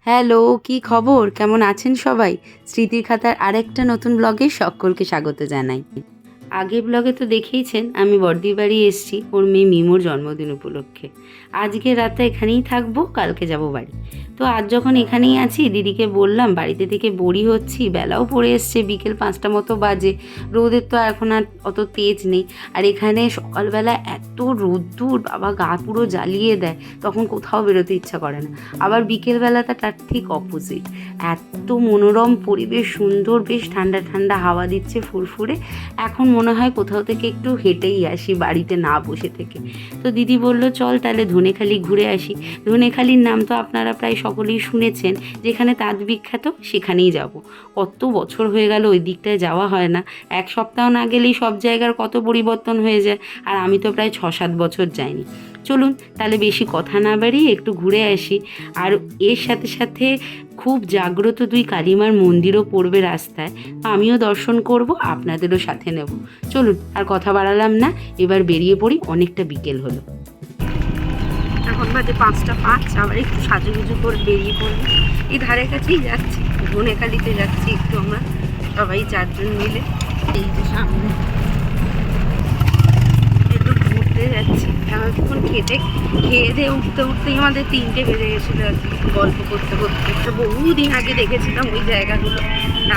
Hello, কি খবর? কেমন আছেন সবাই? স্মৃতির খাতার আরেকটা নতুন ব্লগে সকলকে স্বাগত জানাই। আগের ব্লগে তো দেখেইছেন আমি বড়দির বাড়ি এসেছি ওর মেয়ে মিমোর জন্মদিন উপলক্ষে। আজকে রাতটা এখানেই থাকবো, কালকে যাব বাড়ি। তো আজ যখন এখানেই আছি দিদিকে বললাম বাড়িতে থেকে বড়ি হচ্ছি, বেলাও পড়ে এসছে, বিকেল 5টা মতো বাজে। রোদের তো এখন আর অত তেজ নেই। আর এখানে সকালবেলা এত রোদ্দুর, বাবা গা পুরো জ্বালিয়ে দেয়, তখন কোথাও বেরোতে ইচ্ছা করে না। আবার বিকেলবেলাটা তার ঠিক অপোজিট, এত মনোরম পরিবেশ, সুন্দর, বেশ ঠান্ডা ঠান্ডা হাওয়া দিচ্ছে ফুরফুরে। এখন মনে হয় কোথাও থেকে একটু হেঁটেই আসি, বাড়িতে না বসে থেকে। তো দিদি বলল চল তাহলে ধনেখালি ঘুরে আসি। ধনেখালির নাম তো আপনারা প্রায় সকলেই শুনেছেন, যেখানে তাঁত বিখ্যাত সেখানেই যাব। কত বছর হয়ে গেল ওই দিকটায় যাওয়া হয় না, এক সপ্তাহ না গেলেই সব জায়গার কত পরিবর্তন হয়ে যায়, আর আমি তো প্রায় 6-7 বছর যাইনি। চলুন তাহলে বেশি কথা না বাড়িয়ে একটু ঘুরে আসি। আর এর সাথে সাথে খুব জাগ্রত 2 কালীমার মন্দিরও পড়বে রাস্তায়, আমিও দর্শন করব, আপনাদেরও সাথে নেব। চলুন আর কথা বাড়ালাম না, এবার বেরিয়ে পড়ি, অনেকটা বিকেল হলো। এখন বাজে 5টা 5, আবার একটু সাজুগুজু করে বেরিয়ে পড়ব। এই ধারে কাছেই যাচ্ছি, ধনেখালিতে যাচ্ছি একটু আমরা সবাই 4 জন মিলে। এই যে সামনে একটু ঘুরতে যাচ্ছি। এখন খেয়ে দিয়ে উঠতে উঠতেই আমাদের 3টে বেজে গেছিলো আর কি, গল্প করতে করতে। তো বহুদিন আগে দেখেছিলাম ওই জায়গাগুলো,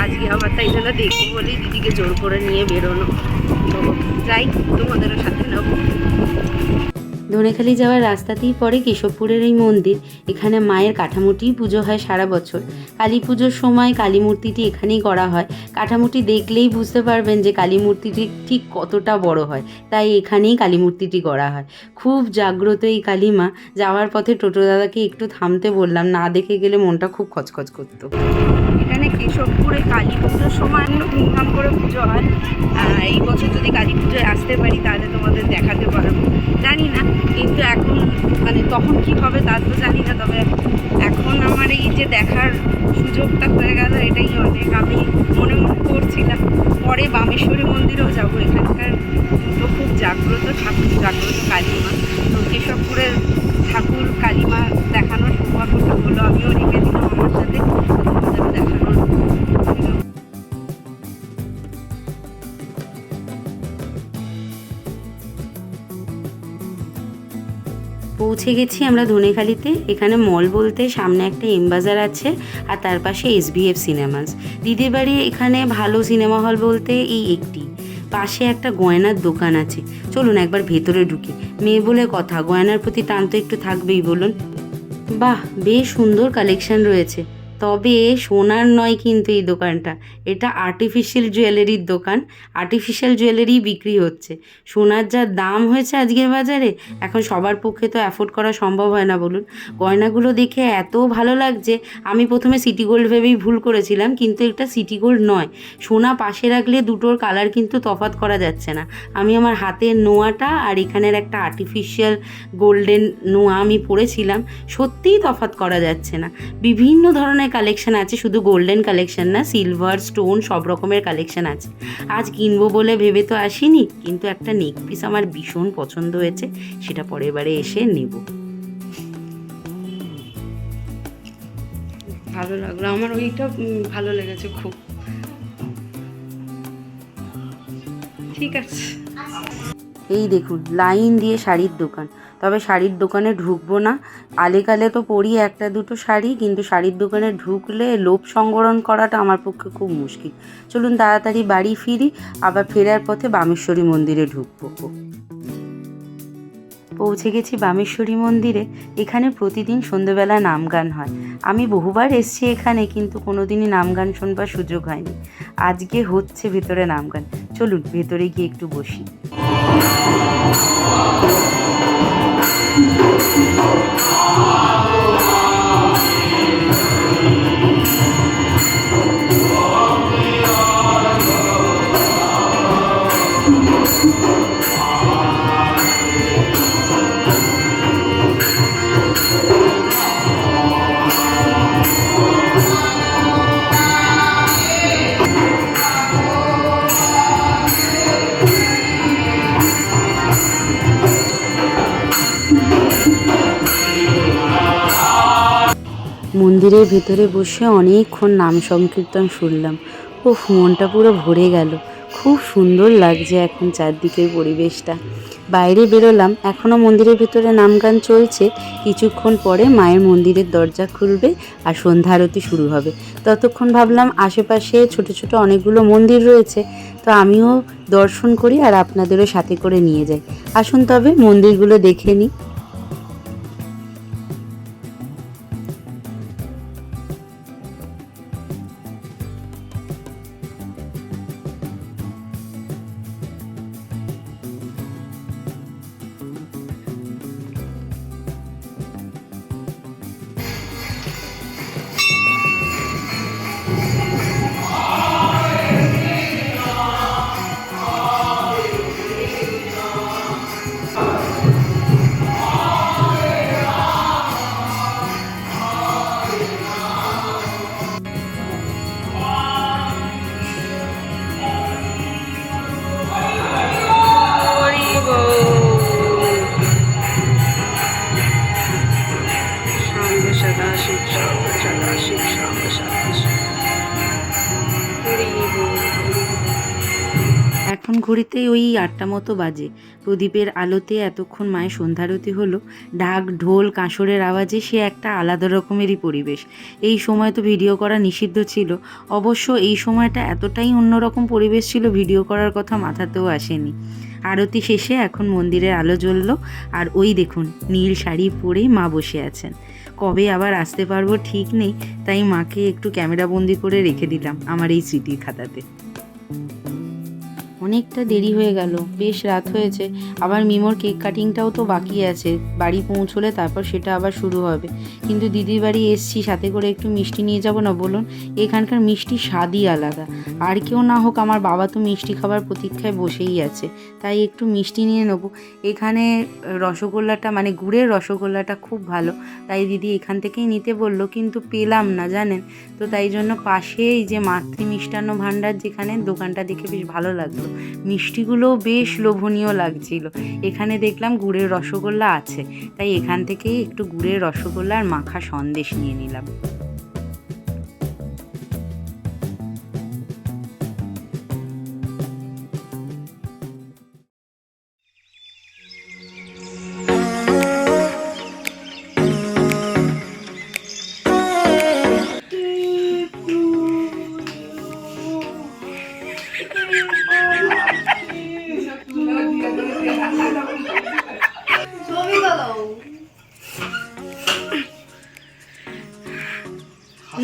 আজকে আবার তাই জন্য দেখবো বলেই দিদিকে জোর করে নিয়ে বেরোনো। তো যাই, তোমাদেরও সাথে নেবো। ধনেখালি যাওয়ার রাস্তাতেই পড়ে কেশবপুরের এই মন্দির। এখানে মায়ের কাঠামোটিই পুজো হয় সারা বছর। কালী পুজোর সময় কালী মূর্তিটি এখানেই করা হয়। কাঠামোটি দেখলেই বুঝতে পারবেন যে কালী মূর্তিটি ঠিক কতটা বড় হয়, তাই এখানেই কালী মূর্তিটি করা হয়। খুব জাগ্রত এই কালী মা। যাওয়ার পথে টোটো দাদাকে একটু থামতে বললাম, না দেখে গেলে মনটা খুব খচখচ করতো। এখানে কেশবপুরে কালী পুজোর সময় ধুমধাম করে পুজো হয়। এই বছর যদি কালী পুজোয় আসতে পারি তাহলে তোমাদের দেখাতে পারবো, জানি না কিন্তু এখন মানে তখন কি হবে তা তো জানি না। তবে এখন আমার এই যে দেখার সুযোগটা হয়ে গেল, এটাই অনেক। আমি মনে মনে করছিলাম পরে বামেশ্বরী মন্দিরেও যাবো, এখানকার তো খুব জাগ্রত ঠাকুর, জাগ্রত কালীমা। তো কেশবপুরের ঠাকুর কালীমা দেখানোর সৌভাগ্যটা হলো, আমিও রেখে দিলাম আমার সাথে দেখানোর। পৌঁছে গেছি আমরা ধনেখালিতে। এখানে মল বলতে সামনে একটা এমবাজার আছে, আর তার পাশে SBF সিনেমাস। দিদির বাড়ি এখানে ভালো সিনেমা হল বলতে এই একটি, পাশে একটা গয়নার দোকান আছে। চলুন একবার ভেতরে ঢুকি, মেয়ে বলে কথা, গয়নার প্রতি টান তো একটু থাকবেই বলুন। বাহ, বেশ সুন্দর কালেকশন রয়েছে। তবে সোনার নয় কিন্তু এই দোকানটা, এটা আর্টিফিশিয়াল জুয়েলারির দোকান। আর্টিফিশিয়াল জুয়েলারি বিক্রি হচ্ছে। সোনার যা দাম হয়েছে আজকের বাজারে, এখন সবার পক্ষে তো অ্যাফোর্ড করা সম্ভব হয় না বলুন। গয়নাগুলো দেখে এত ভালো লাগছে, আমি প্রথমে সিটি গোল্ড ভেবেই ভুল করেছিলাম, কিন্তু এটা সিটি গোল্ড নয়। সোনা পাশে রাখলে দুটোর কালার কিন্তু তফাৎ করা যাচ্ছে না। আমি আমার হাতের নোয়াটা আর এখানের একটা আর্টিফিশিয়াল গোল্ডেন নোয়া আমি পরেছিলাম, সত্যিই তফাৎ করা যাচ্ছে না। বিভিন্ন ধরনের কালেকশন আছে, শুধু গোল্ডেন কালেকশন না, সিলভার, স্টোন, সব রকমের কালেকশন আছে। আজ কিনবো বলে ভেবে তো আসিনি, কিন্তু একটা নেক পিস আমার ভীষণ পছন্দ হয়েছে, সেটা পরের বারে এসে নেব। ভালো লাগলো আমার, ওইটা ভালো লেগেছে খুব। ঠিক আছে, এই দেখুন লাইন দিয়ে শাড়ির দোকান। তবে শাড়ির দোকানে ঢুকবো না, আলেকালে তো পরি 1-2 শাড়ি, কিন্তু শাড়ির দোকানে ঢুকলে লোভ সংবরণ করাটা আমার পক্ষে খুব মুশকিল। চলুন তাড়াতাড়ি বাড়ি ফিরি, আবার ফেরার পথে বামেশ্বরী মন্দিরে ঢুকবো। পৌঁছে গেছি বামেশ্বরী মন্দিরে। এখানে প্রতিদিন সন্ধ্যেবেলা নাম গান হয়। আমি বহুবার এসেছি এখানে, কিন্তু কোনোদিনই নাম গান শুনবার সুযোগ হয়নি। আজকে হচ্ছে ভেতরে নাম গান। চলুন ভেতরে গিয়ে একটু বসি। মন্দিরের ভেতরে বসে অনেকক্ষণ নাম সংকীর্তন শুনলাম। মনটা পুরো ভরে গেল। খুব সুন্দর লাগছে এখন চারদিকের পরিবেশটা। বাইরে বেরোলাম, এখনও মন্দিরের ভেতরে নাম গান চলছে। কিছুক্ষণ পরে মায়ের মন্দিরের দরজা খুলবে আর সন্ধ্যা আরতি শুরু হবে। ততক্ষণ ভাবলাম আশেপাশে ছোট ছোট অনেকগুলো মন্দির রয়েছে, তো আমিও দর্শন করি আর আপনাদেরও সাথে করে নিয়ে যাই। আসুন তবে মন্দিরগুলো দেখে নিই। এখন ঘড়িতে ওই 8টা মতো বাজে। প্রদীপের আলোতে এতক্ষণ মায়ের সন্ধ্যারতি হলো। ঢাক ঢোল কাঁসরের আওয়াজে সে একটা আলাদা রকমেরই পরিবেশ। এই সময় তো ভিডিও করা নিষিদ্ধ ছিল। অবশ্য এই সময়টা এতটাই অন্যরকম পরিবেশ ছিল, ভিডিও করার কথা মাথাতেও আসেনি। আরতি শেষে এখন মন্দিরের আলো জ্বললো, আর ওই দেখুন নীল শাড়ি পরে মা বসে আছেন। কবে আবার আসতে পারবো ঠিক নেই, তাই মাকে একটু ক্যামেরাবন্দি করে রেখে দিলাম আমার এই স্মৃতির খাতাতে। অনেকটা দেরি হয়ে গেল, বেশ রাত হয়েছে। আবার মিমোর কেক কাটিংটাও তো বাকি আছে, বাড়ি পৌঁছলে তারপর সেটা আবার শুরু হবে। কিন্তু দিদির বাড়ি এসছি, সাথে করে একটু মিষ্টি নিয়ে যাব না বলুন? এখানকার মিষ্টির স্বাদই আলাদা। আর কেউ না হোক, আমার বাবা তো মিষ্টি খাবার প্রতীক্ষায় বসেই আছে, তাই একটু মিষ্টি নিয়ে নেব। এখানে রসগোল্লাটা মানে গুড়ের রসগোল্লাটা খুব ভালো, তাই দিদি এখান থেকেই নিতে বললো, কিন্তু পেলাম না জানেন তো। তাই জন্য পাশে এই যে মাতৃ মিষ্টান্ন ভাণ্ডার, যেখানে দোকানটা দেখে বেশ ভালো লাগলো, মিষ্টিগুলোও বেশ লোভনীয় লাগছিল। এখানে দেখলাম গুড়ের রসগোল্লা আছে, তাই এখান থেকেই একটু গুড়ের রসগোল্লা আর মাখা সন্দেশ নিয়ে নিলাম।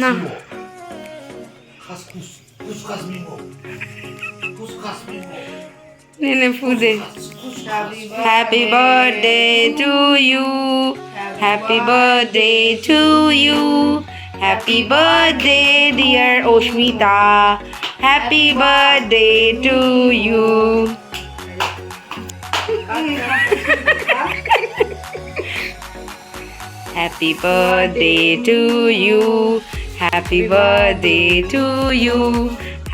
না নেনে ফুদে। Happy birthday to you, happy birthday to you, happy birthday dear Asmita, happy birthday to you. Happy birthday to you, happy birthday to you,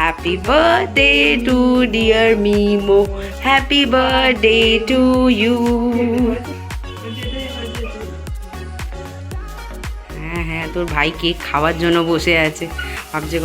happy birthday to dear Mimo, happy birthday to you. হ্যাঁ হ্যাঁ, তোর ভাই cake খাওয়ার জন্য বসে আছে, ভাবছে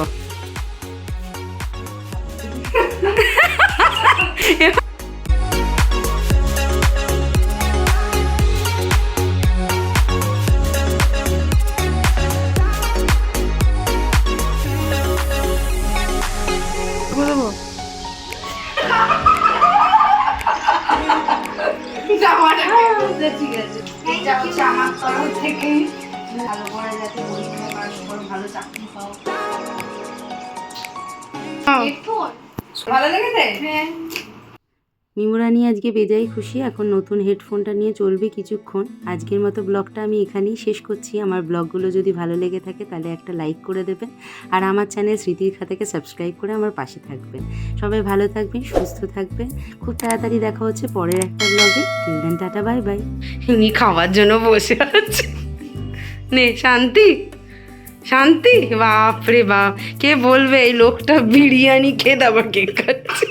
ঠিক আছে। এটা হচ্ছে আমার তরফ থেকে ভালো করে যাতে ভালো চাকরি পাও। ভালো লেগেছে? হ্যাঁ। মিমোরানি আজকে বেজায় খুশি, এখন নতুন হেডফোনটা নিয়ে চলবে কিছুক্ষণ। আজকের মতো ব্লগটা আমি এখানেই শেষ করছি। আমার ব্লগগুলো যদি ভালো লেগে থাকে তাহলে একটা লাইক করে দেবেন, আর আমার চ্যানেল স্মৃতির খাতাকে সাবস্ক্রাইব করে আমার পাশে থাকবেন। সবাই ভালো থাকবেন, সুস্থ থাকবেন। খুব তাড়াতাড়ি দেখা হচ্ছে পরের একটা ব্লগে। Till then, tata, bye bye. ইনি খাওয়ার জন্য বসে আছে। নে শান্তি, শান্তি। বাপ রে বাপ, কে বলবে এই লোকটা বিরিয়ানি খেয়ে আবার কেক খাচ্ছে।